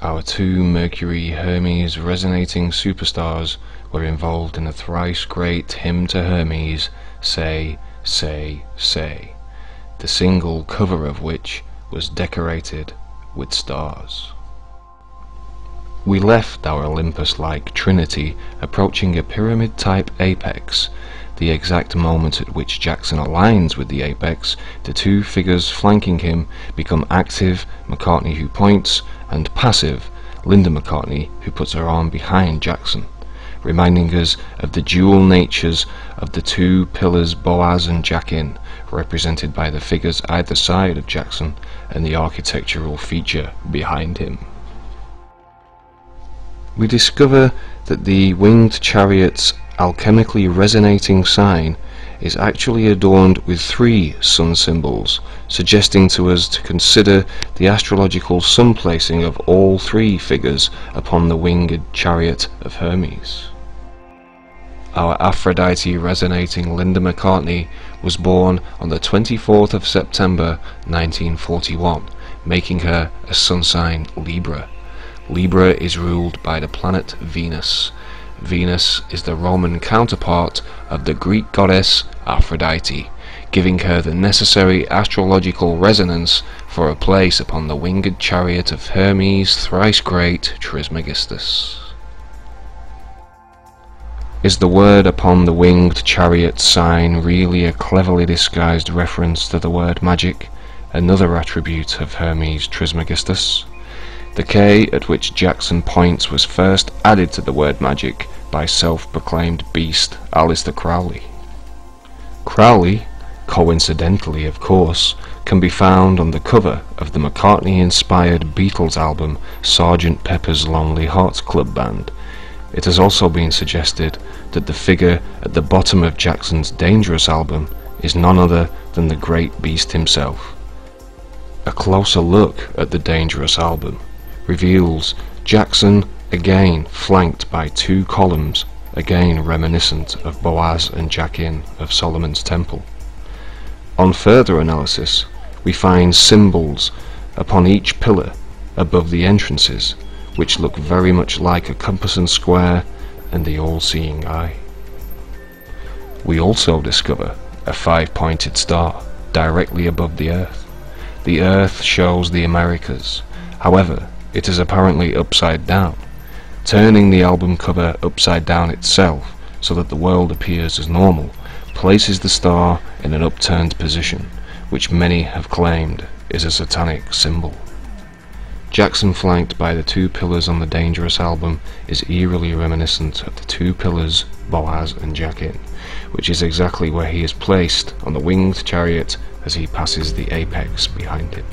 Our two Mercury Hermes resonating superstars were involved in a thrice great hymn to Hermes, Say, Say, Say, the single cover of which was decorated with stars. We left our Olympus-like trinity approaching a pyramid-type apex. The exact moment at which Jackson aligns with the apex, the two figures flanking him become active, McCartney who points, and passive, Linda McCartney who puts her arm behind Jackson, reminding us of the dual natures of the two pillars Boaz and Jachin, represented by the figures either side of Jackson and the architectural feature behind him. We discover that the winged chariot's alchemically resonating sign is actually adorned with 3 sun symbols, suggesting to us to consider the astrological sun placing of all 3 figures upon the winged chariot of Hermes. Our Aphrodite resonating Linda McCartney was born on the 24th of September 1941, making her a sun sign Libra. Libra is ruled by the planet Venus. Venus is the Roman counterpart of the Greek goddess Aphrodite, giving her the necessary astrological resonance for a place upon the winged chariot of Hermes' thrice great Trismegistus. Is the word upon the winged chariot sign really a cleverly disguised reference to the word magic, another attribute of Hermes Trismegistus? The K at which Jackson points was first added to the word magic by self-proclaimed beast Aleister Crowley. Crowley, coincidentally of course, can be found on the cover of the McCartney-inspired Beatles album Sgt. Pepper's Lonely Hearts Club Band. It has also been suggested that the figure at the bottom of Jackson's Dangerous album is none other than the great beast himself. A closer look at the Dangerous album reveals Jackson again flanked by 2 columns, again reminiscent of Boaz and Jachin of Solomon's Temple. On further analysis, we find symbols upon each pillar above the entrances, which look very much like a compass and square and the all-seeing eye. We also discover a 5-pointed star directly above the Earth. The Earth shows the Americas. However, it is apparently upside down. Turning the album cover upside down itself so that the world appears as normal places the star in an upturned position, which many have claimed is a satanic symbol. Jackson flanked by the 2 pillars on the Dangerous album is eerily reminiscent of the 2 pillars Boaz and Jachin, which is exactly where he is placed on the winged chariot as he passes the apex behind him.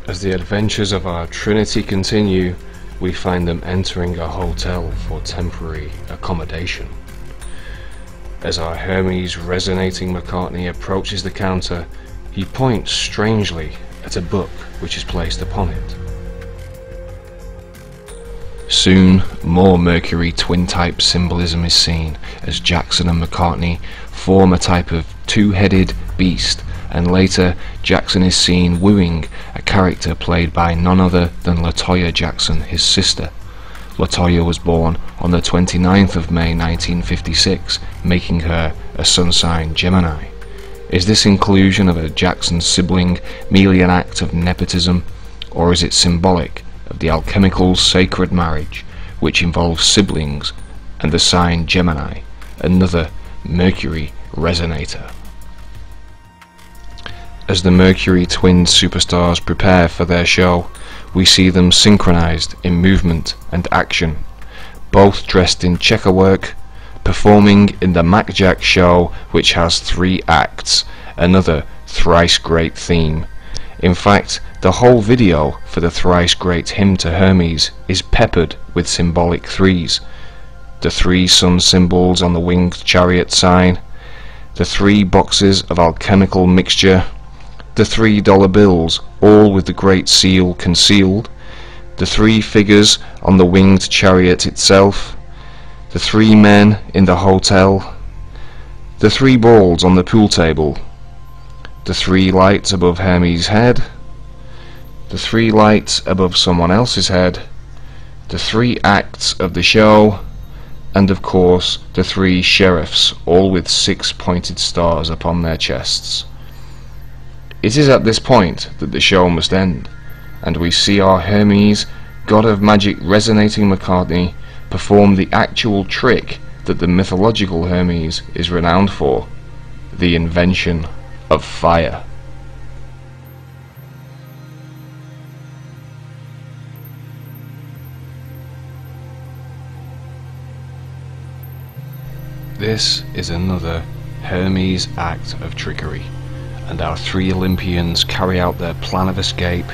As the adventures of our Trinity continue, we find them entering a hotel for temporary accommodation. As our Hermes resonating McCartney approaches the counter, he points strangely at a book which is placed upon it. Soon, more Mercury twin-type symbolism is seen as Jackson and McCartney form a type of 2-headed beast, and later Jackson is seen wooing a character played by none other than LaToya Jackson, his sister. LaToya was born on the 29th of May 1956, making her a sun sign Gemini. Is this inclusion of a Jackson sibling merely an act of nepotism, or is it symbolic of the alchemical sacred marriage which involves siblings and the sign Gemini, another Mercury resonator? As the Mercury twin superstars prepare for their show, we see them synchronized in movement and action, both dressed in checkerwork, performing in the Mac Jack show, which has 3 acts, another thrice great theme. In fact, the whole video for the thrice great hymn to Hermes is peppered with symbolic 3s. The 3 sun symbols on the winged chariot sign, the 3 boxes of alchemical mixture, the $3 bills, all with the Great Seal concealed, the 3 figures on the winged chariot itself, the 3 men in the hotel, the 3 balls on the pool table, the 3 lights above Hermes' head, the 3 lights above someone else's head, the 3 acts of the show, and of course the 3 sheriffs, all with 6 pointed stars upon their chests. It is at this point that the show must end, and we see our Hermes, god of magic resonating McCartney, perform the actual trick that the mythological Hermes is renowned for, the invention of fire. This is another Hermes act of trickery, and our 3 Olympians carry out their plan of escape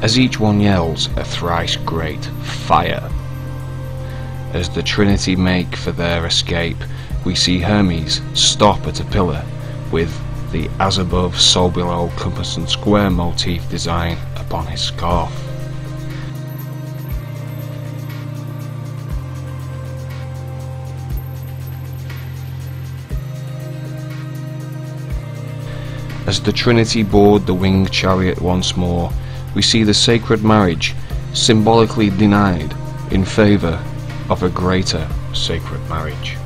as each one yells a thrice great fire. As the Trinity make for their escape, we see Hermes stop at a pillar with the as above, so below, compass and square motif design upon his scarf. As the Trinity board the winged chariot once more, we see the sacred marriage symbolically denied in favour of a greater sacred marriage.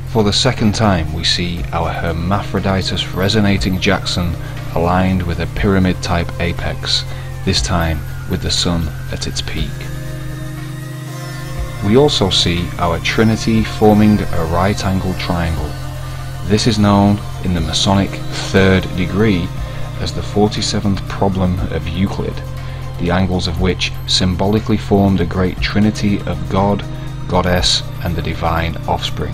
For the second time we see our hermaphroditus resonating Jackson aligned with a pyramid type apex, this time with the sun at its peak. We also see our Trinity forming a right angled triangle. This is known in the Masonic 3rd degree as the 47th problem of Euclid, the angles of which symbolically formed a great trinity of God, Goddess and the divine offspring,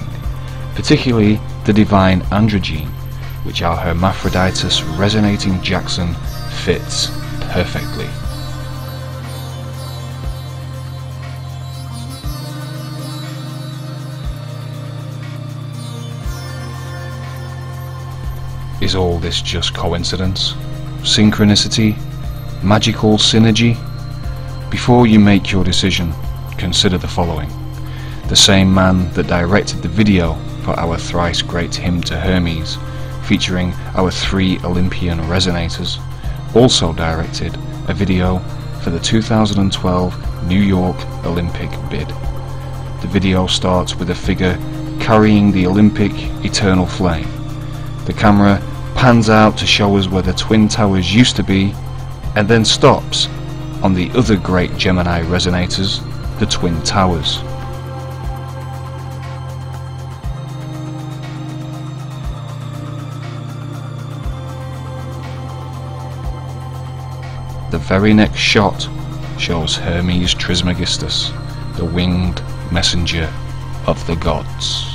particularly the divine androgyne, which our hermaphroditus resonating Jackson fits perfectly. Is all this just coincidence? Synchronicity? Magical synergy? Before you make your decision, consider the following. The same man that directed the video for our thrice great hymn to Hermes, featuring our 3 Olympian resonators, also directed a video for the 2012 New York Olympic bid. The video starts with a figure carrying the Olympic eternal flame. The camera pans out to show us where the Twin Towers used to be, and then stops on the other great Gemini resonators, the Twin Towers. The very next shot shows Hermes Trismegistus, the winged messenger of the gods.